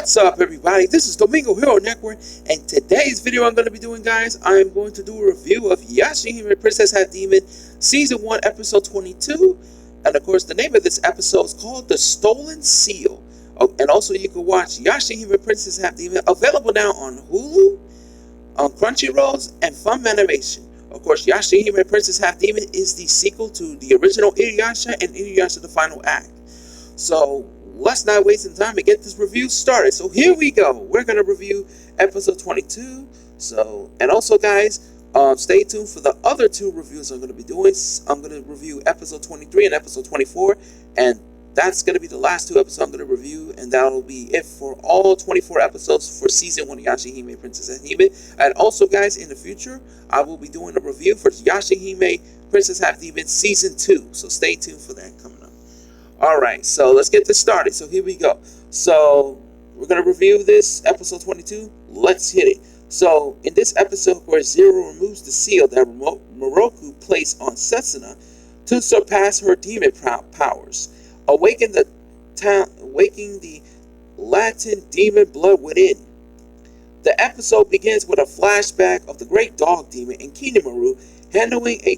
What's up, everybody? This is Domingo Hero Network, and today's video I'm going to be doing, guys, I'm going to do a review of Yashahime Princess Half Demon Season 1, Episode 22, and of course, the name of this episode is called The Stolen Seal. Oh, and also, you can watch Yashahime Princess Half Demon, available now on Hulu, on crunchyroll, and funimation. Of course, Yashahime Princess Half Demon is the sequel to the original Inuyasha and Inuyasha the Final Act. So, let's not waste some time to get this review started. So here we go. We're going to review episode 22. And also, guys, stay tuned for the other two reviews I'm going to be doing. I'm going to review episode 23 and episode 24. And that's going to be the last two episodes I'm going to review. And that'll be it for all 24 episodes for season 1 of Yashahime Princess Half Demon. And also, guys, in the future, I will be doing a review for Yashahime Princess Half Demon season 2. So stay tuned for that coming up. Alright, so let's get this started. So here we go. So we're going to review this episode 22. Let's hit it. So in this episode where Zero removes the seal that Moroku placed on Setsuna to surpass her demon powers, awaking the Latin demon blood within. The episode begins with a flashback of the great dog demon and Kinemuru handling a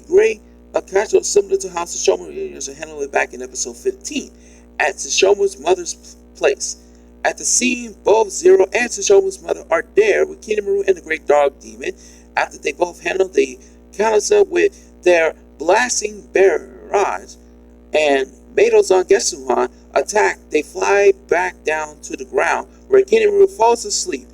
casual similar to how Tsushima handled it back in episode 15 at Tsushima's mother's place. At the scene, both Zero and Tsushima's mother are there with Kinemuru and the great dog demon. After they both handle the Kaluza with their blasting barrage and Maidozan Getsuhan attack, they fly back down to the ground where Kinemuru falls asleep.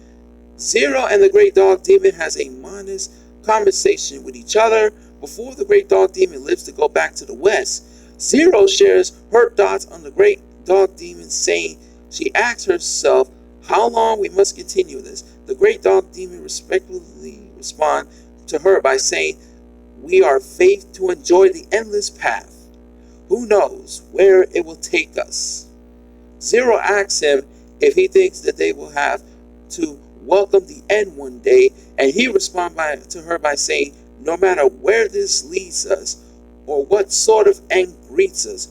Zero and the great dog demon has a modest conversation with each other before the great dog demon leaves to go back to the west. Zero shares her thoughts on the great dog demon, saying she asks herself how long we must continue this. The great dog demon respectfully responds to her by saying, "We are fated to enjoy the endless path. Who knows where it will take us?" Zero asks him if he thinks that they will have to welcome the end one day, and he responds to her by saying, "No matter where this leads us, or what sort of end greets us,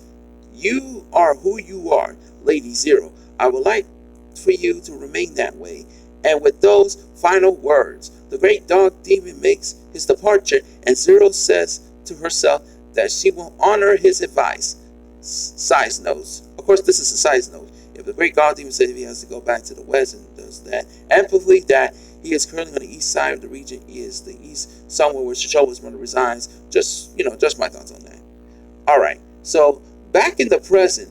you are who you are, Lady Zero. I would like for you to remain that way." And with those final words, the great dog demon makes his departure, and Zero says to herself that she will honor his advice. Side notes. Of course, this is a side note. If the great dog demon says he has to go back to the west and does that, and believe that he is currently on the east side of the region, he is the east, somewhere where Tsushima's mother resides. Just my thoughts on that. Alright, so back in the present,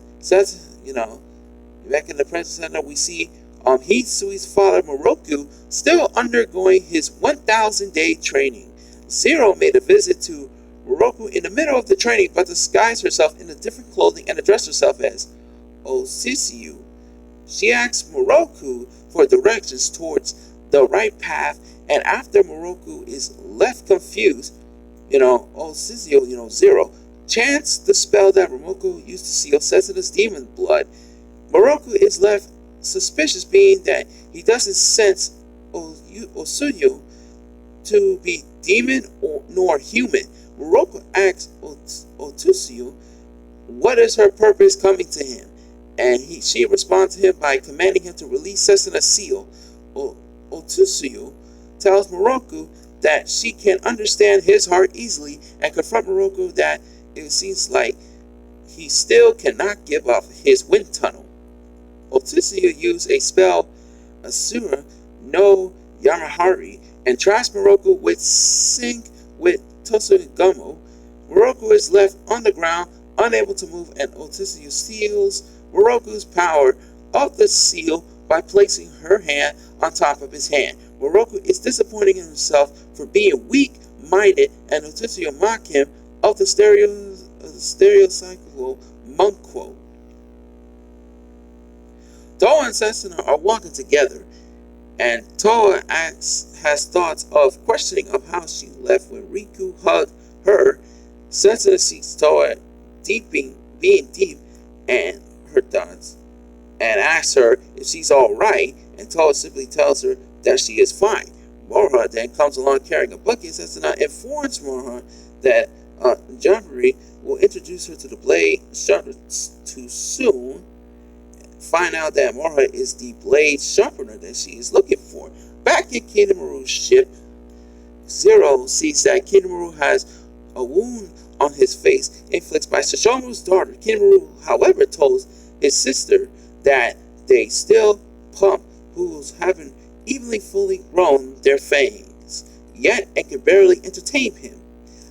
we see Hisui's father, Moroku, still undergoing his 1,000-day training. Zero made a visit to Moroku in the middle of the training, but disguised herself in a different clothing and addressed herself as Osisiu. She asked Moroku for directions towards the right path, and after Moroku is left confused, Osisiu, Zero, chants the spell that Moroku used to seal Setsuna's demon blood. Moroku is left suspicious, being that he doesn't sense Osisiu to be demon nor human. Moroku asks Osisiu what is her purpose coming to him, and she responds to him by commanding him to release Setsuna's seal. Osisiu tells Moroku that she can understand his heart easily and confront Moroku that it seems like he still cannot give up his wind tunnel. Osisiu used a spell, Asura no Yamahari, and traps Moroku with sync with Tosugumo. Moroku is left on the ground, unable to move, and Osisiu steals Moroku's power of the seal by placing her hand on top of his hand. Moroku is disappointed in himself for being weak-minded, and Osisiu mock him of the stereotypical monk quote. Toa and Setsuna are walking together, and Toa has thoughts of questioning of how she left when Riku hugged her. Setsuna sees Toa being deep and her thoughts, and asks her if she's alright, and Toa simply tells her that she is fine. Moroha then comes along carrying a bucket. Setsuna informs Moroha that Jamboree will introduce her to the Blade Shuttle too soon, find out that Moroha is the blade sharpener that she is looking for. Back in Kinemura's ship, Zero sees that Kinemura has a wound on his face inflicted by Sashomaru's daughter. Kinemura, however, told his sister that they still pump who's haven't evenly fully grown their fangs yet and can barely entertain him,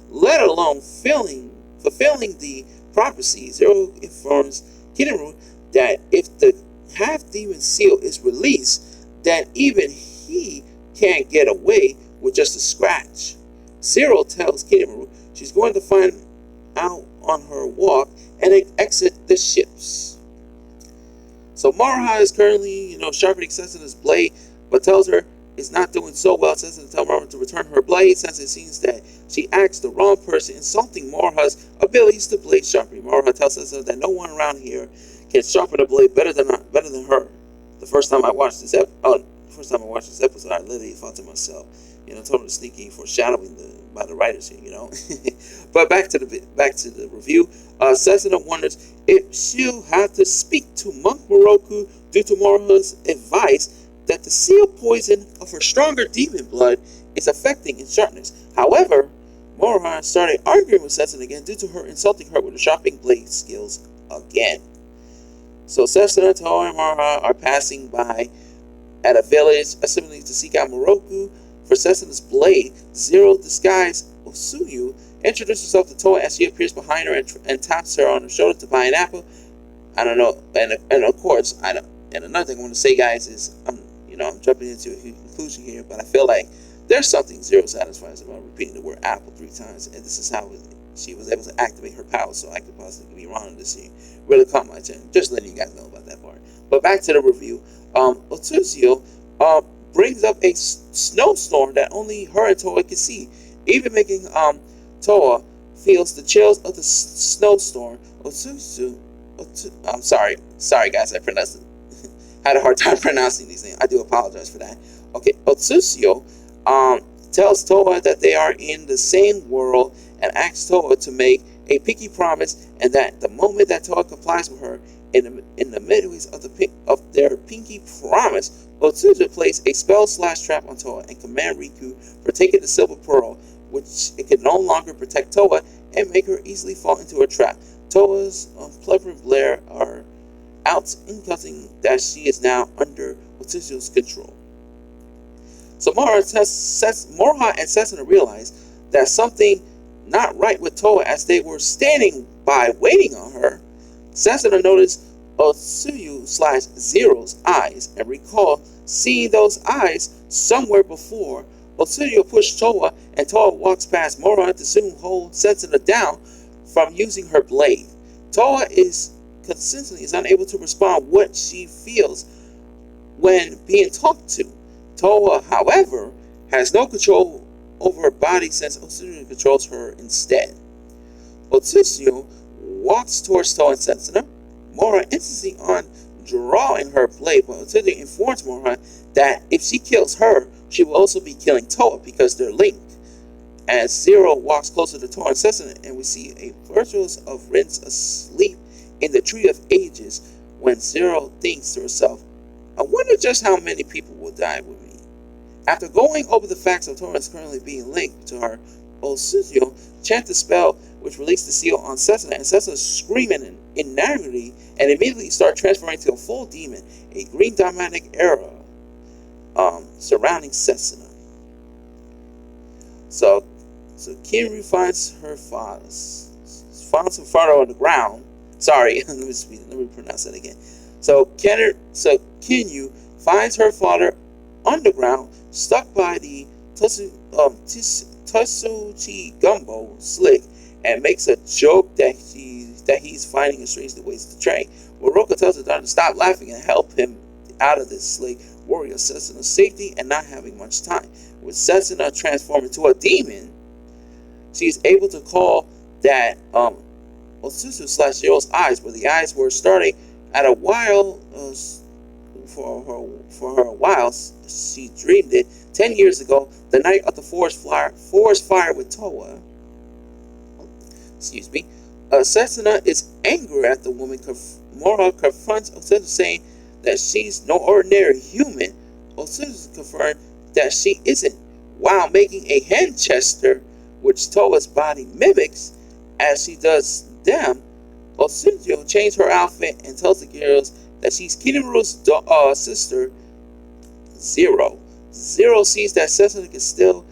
let alone fulfilling the prophecy. Zero informs Kinemura that if the half-demon seal is released, then even he can't get away with just a scratch. Zero tells Kinemura she's going to find out on her walk and exit the ships. So Moroha is currently, sharpening Setsuna blade, but tells her it's not doing so well. Setsuna tells Moroha to return her blade since it seems that she asked the wrong person, insulting Moroha's abilities to blade sharpening. Moroha tells Setsuna that no one around here can sharpen a blade better than her. The first time I watched this episode, I literally thought to myself, totally sneaky foreshadowing by the writers here, But back to the review. Setsuna wonders if she'll have to speak to Monk Moroku due to Moroha's advice that the seal poison of her stronger demon blood is affecting its sharpness. However, Moroha started arguing with Setsuna again due to her insulting her with her sharpening blade skills again. So Setsuna, Toa, and Moroha are passing by at a village, assuming to seek out Moroku for Setsuna's blade. Zero, disguised Otsuyu, introduces herself to Toa as she appears behind her and taps her on her shoulder to buy an apple. I don't know, and of course, and another thing I want to say, guys, is I'm jumping into a conclusion here, but I feel like there's something Zero satisfies about repeating the word apple 3 times, and this is how she was able to activate her power, so I could possibly be wrong in this scene. Really caught my attention. Just letting you guys know about that part. But back to the review. Otsuyu brings up a snowstorm that only her and Toa can see, even making Toa feels the chills of the snowstorm. I'm sorry guys, I pronounced it. Had a hard time pronouncing these things. I do apologize for that. Okay, Otsuyu tells Toa that they are in the same world and asks Toa to make a pinky promise, and that the moment that Toa complies with her in the midways of their pinky promise, Otsuyu plays a spell/trap on Toa and command Riku for taking the silver pearl, which it can no longer protect Toa and make her easily fall into a trap. Toa's clever Blair are out indicating that she is now under Otsuyu's control. So Moroha and Setsuna realize that something not right with Toa as they were standing by waiting on her. Setsuna noticed Otsuyu/Zero's eyes and recalled seeing those eyes somewhere before. Otsuyu pushed Toa, and Toa walks past Moroha to soon hold Setsuna down from using her blade. Toa is consistently unable to respond what she feels when being talked to. Toa, however, has no control over her body since Otsuyu controls her instead. Otsuyu walks towards Toa and Setsuna. Moroha insists on drawing her blade, but Otsuyu informs Moroha that if she kills her, she will also be killing Toa because they're linked. As Zero walks closer to Toa and Setsuna, and we see a virtuos of Rin's asleep in the Tree of Ages, when Zero thinks to herself, I wonder just how many people will die with me. After going over the facts of Toa currently being linked to her, Otsuyu chants the spell which released the seal on Setsuna, and Setsuna screaming in agony and immediately start transferring to a full demon, a green dynamic era surrounding Setsuna. So Kinru finds her father on the ground. Sorry, let me pronounce that again. So Kinyu finds her father underground, stuck by the Tsuchi Gumbo slick, and makes a joke that he's finding a strange ways to train. Moroka tells her daughter to stop laughing and help him out of this slick, worry of Setsuna's safety and not having much time. With Setsuna transformed into a demon, she is able to call that Otsuyu/Zero's eyes, where the eyes were starting at a while for her a while. She dreamed it 10 years ago, the night of the forest fire with Toa. Excuse me. Setsuna is angry at the woman. Mora confronts Otsutsu, saying that she's no ordinary human. Otsutsu confirms that she isn't, while making a hand gesture, which Towa's body mimics as she does them. Otsutsu changes her outfit and tells the girls that she's Kinemuru's sister, Zero. Zero sees that Setsuna can still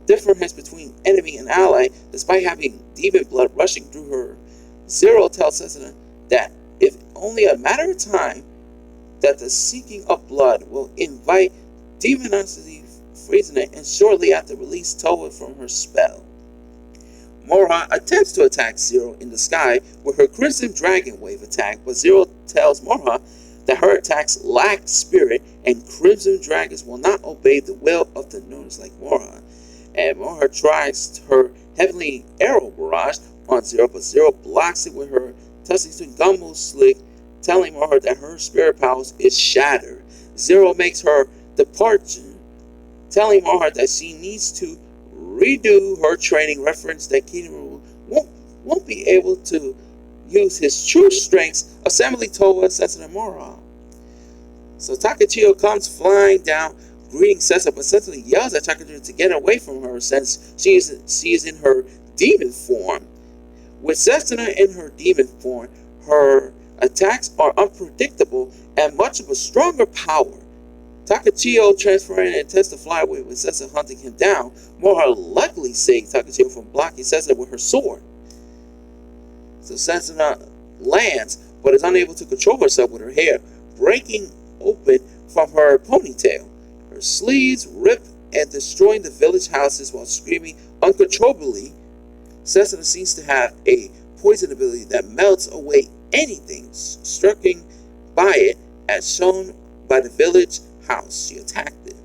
difference between enemy and ally despite having demon blood rushing through her. Zero tells Setsuna that if only a matter of time, that the seeking of blood will invite demonicity, freezing it, and shortly after release Towa from her spell. Mora attempts to attack Zero in the sky with her Crimson Dragon Wave attack, but Zero tells Mora that her attacks lack spirit and Crimson Dragons will not obey the will of the Norns like Mora. And Mora tries her Heavenly Arrow Barrage on Zero, but Zero blocks it with her Tussie Gumbo Slick, telling Mora that her spirit powers is shattered. Zero makes her departure, telling Mora that she needs to redo her training, reference that Kinemura won't be able to use his true strengths, assembling Towa, Setsuna, and Mora. So Takachio comes flying down, greeting Setsuna, but Setsuna yells at Takachio to get away from her since she is in her demon form. With Setsuna in her demon form, her attacks are unpredictable and much of a stronger power. Takachio transferring and attempts to fly away with Setsuna hunting him down. Mora luckily saves Takachio from blocking Setsuna with her sword. So Setsuna lands, but is unable to control herself with her hair breaking open from her ponytail. Her sleeves rip and destroying the village houses while screaming uncontrollably. Setsuna seems to have a poison ability that melts away anything striking by it, as shown by the village house she attacked it.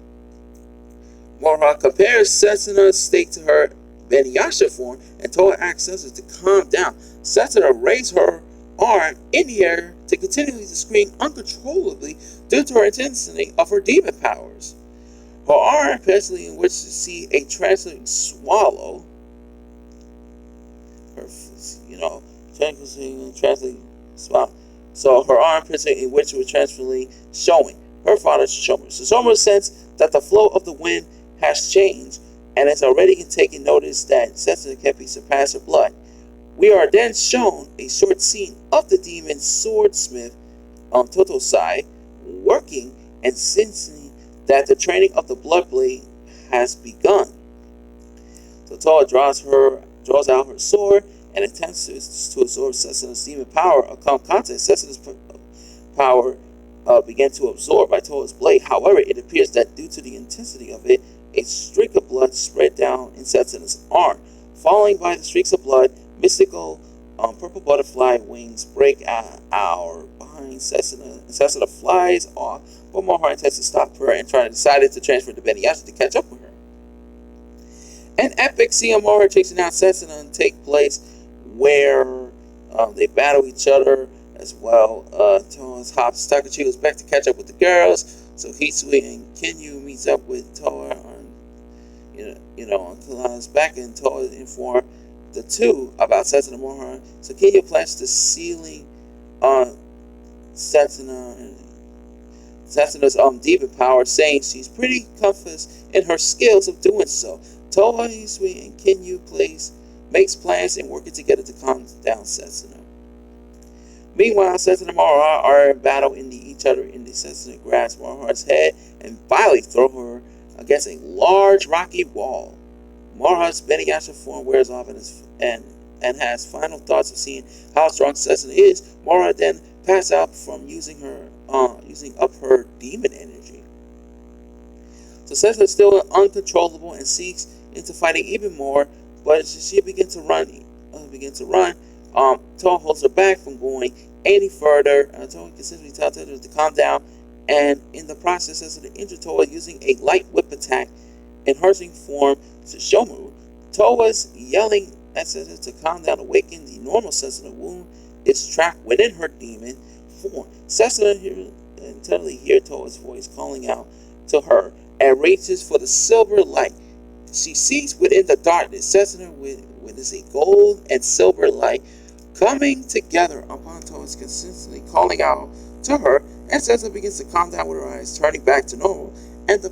Mora compares Setsuna's state to her Beniyasha form, and Towa asks Setsuna to calm down. Setsuna raised her arm in the air to continually scream uncontrollably due to her intensity of her demon powers. Her arm, especially in which to see a translating swallow, her, translating swallow. So her arm, in which was transferably showing her father Shomaru. So Shomaru sensed that the flow of the wind has changed and has already taken notice that Setsuna can't be surpassed her blood. We are then shown a short scene of the demon swordsmith Totosai working and sensing that the training of the blood blade has begun. So Towa draws out her sword and attempts to absorb Setsuna's demon power. Upon contact, Setsuna's power began to absorb by Towa's blade. However, it appears that due to the intensity of it, a streak of blood spread down in Setsuna's arm. Following by the streaks of blood, mystical purple butterfly wings break out behind Setsuna. Setsuna flies off, but Mora intends to stop her and decided to transfer to Beniyasha to catch up with her. An epic scene of Mora chasing down Setsuna take place where they battle each other as well. Towa's hops Takachio is back to catch up with the girls, so Hisui and Kinyu meets up with Towa on Kalana's back, and Towa informed the two about Setsuna and Mora. So Kinyu plants the ceiling on Setsuna's demon power, saying she's pretty confident in her skills of doing so. Towa, Hisui, and Kinyu makes plans and working together to calm down Setsuna. Meanwhile, Setsuna and Mora are in battle each other in the Setsuna grabs Mora's head and violently throw her against a large rocky wall. Mora's Beniyasha form wears off and has final thoughts of seeing how strong Setsuna is. Mora then passes out from using up her demon energy. So Setsuna is still uncontrollable and seeks into fighting even more, but as she begins to run, Towa holds her back from going any further. Towa consistently tells her to calm down, and in the process, Setsuna injures Towa using a light whip attack in her form to Shomaru. Towa's yelling at Setsuna to calm down, awaken the normal Setsuna wound is trapped within her demon form. Setsuna intently hears Towa's voice calling out to her and reaches for the silver light. She sees within the darkness. Setsuna witnesses a gold and silver light coming together upon Toa's consistently calling out to her, and Sansa begins to calm down with her eyes turning back to normal, and the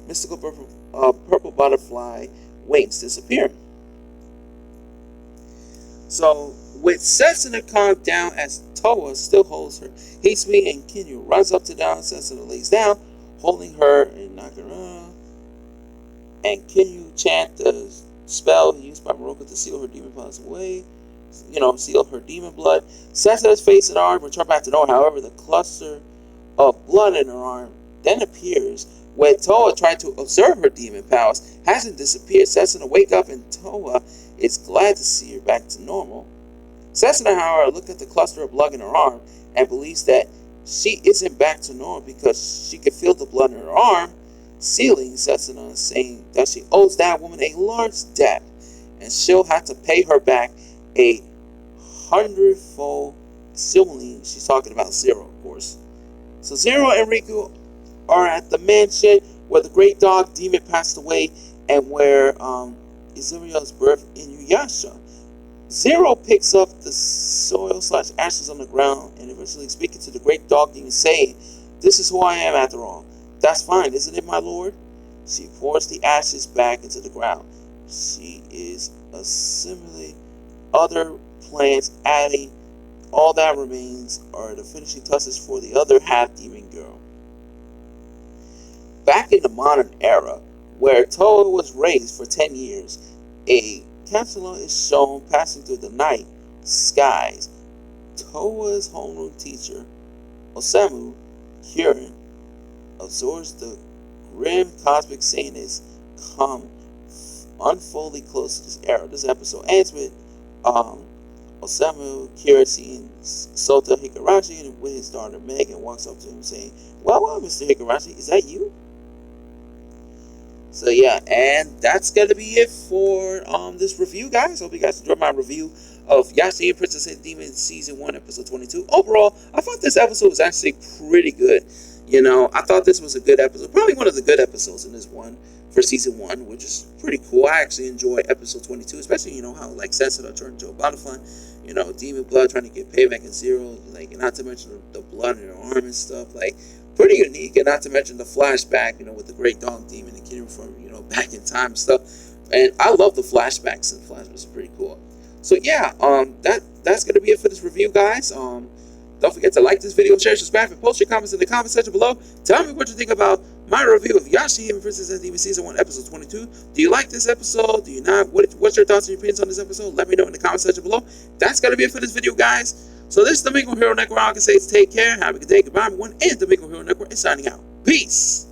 mystical purple butterfly wings disappear. So, with Setsuna calmed down as Toa still holds her, Hisui and Kinyu runs up to down. Setsuna lays down, holding her and Nakara. And Kinyu chant the spell used by Moroka to seal her demon powers away. Seal her demon blood. Setsuna's face and arm return back to normal. However, the cluster of blood in her arm then appears. When Toa tried to observe her demon powers, hasn't disappeared. Setsuna wake up and Toa is glad to see her back to normal. Setsuna, however, looked at the cluster of blood in her arm and believes that she isn't back to normal because she can feel the blood in her arm, sealing Setsuna, saying that she owes that woman a large debt and she'll have to pay her back a 100-fold. Sealing, she's talking about Zero, of course. So Zero and Riku are at the mansion where the great dog demon passed away and where Izuriel's birth in Yuyasha. Zero picks up the soil/ashes on the ground and eventually speaking to the great dog demon saying, "This is who I am after all." "That's fine, isn't it, my lord?" She pours the ashes back into the ground. She is assimilating other plants, adding all that remains are the finishing touches for the other half-demon girl. Back in the modern era, where Toa was raised for 10 years, a Chancellor is shown passing through the night skies. Toa's homeroom teacher, Osamu Kirin, absorbs the grim cosmic Satanists come unfolding close to this era. This episode ends with Osamu Kirin seeing Sota Higurashi with his daughter Meg and walks up to him saying, well, Mr. Higurashi, is that you?" So yeah, and that's gonna be it for this review, guys. Hope you guys enjoyed my review of Yashahime Princess and Demon Season 1, Episode 22. Overall, I thought this episode was actually pretty good. I thought this was a good episode. Probably one of the good episodes in this one for Season 1, which is pretty cool. I actually enjoy Episode 22, especially, how, like, Setsuna turned into a butterfly. Demon blood trying to get payback in Zero. Like, not to mention the blood in her arm and stuff. Like, pretty unique, and not to mention the flashback, with the great dog demon and Kinyu from, back in time and stuff. And I love the flashbacks, and the flashbacks are pretty cool. So yeah, that's gonna be it for this review, guys. Don't forget to like this video, share, subscribe, and post your comments in the comment section below. Tell me what you think about my review of Yashahime Princess and Demon Season 1, Episode 22. Do you like this episode? Do you not? What's your thoughts and opinions on this episode? Let me know in the comment section below. That's gonna be it for this video, guys. So this is the Domingo Hero Network. All I can say is take care, have a good day, goodbye everyone, and the Domingo Hero Network is signing out. Peace!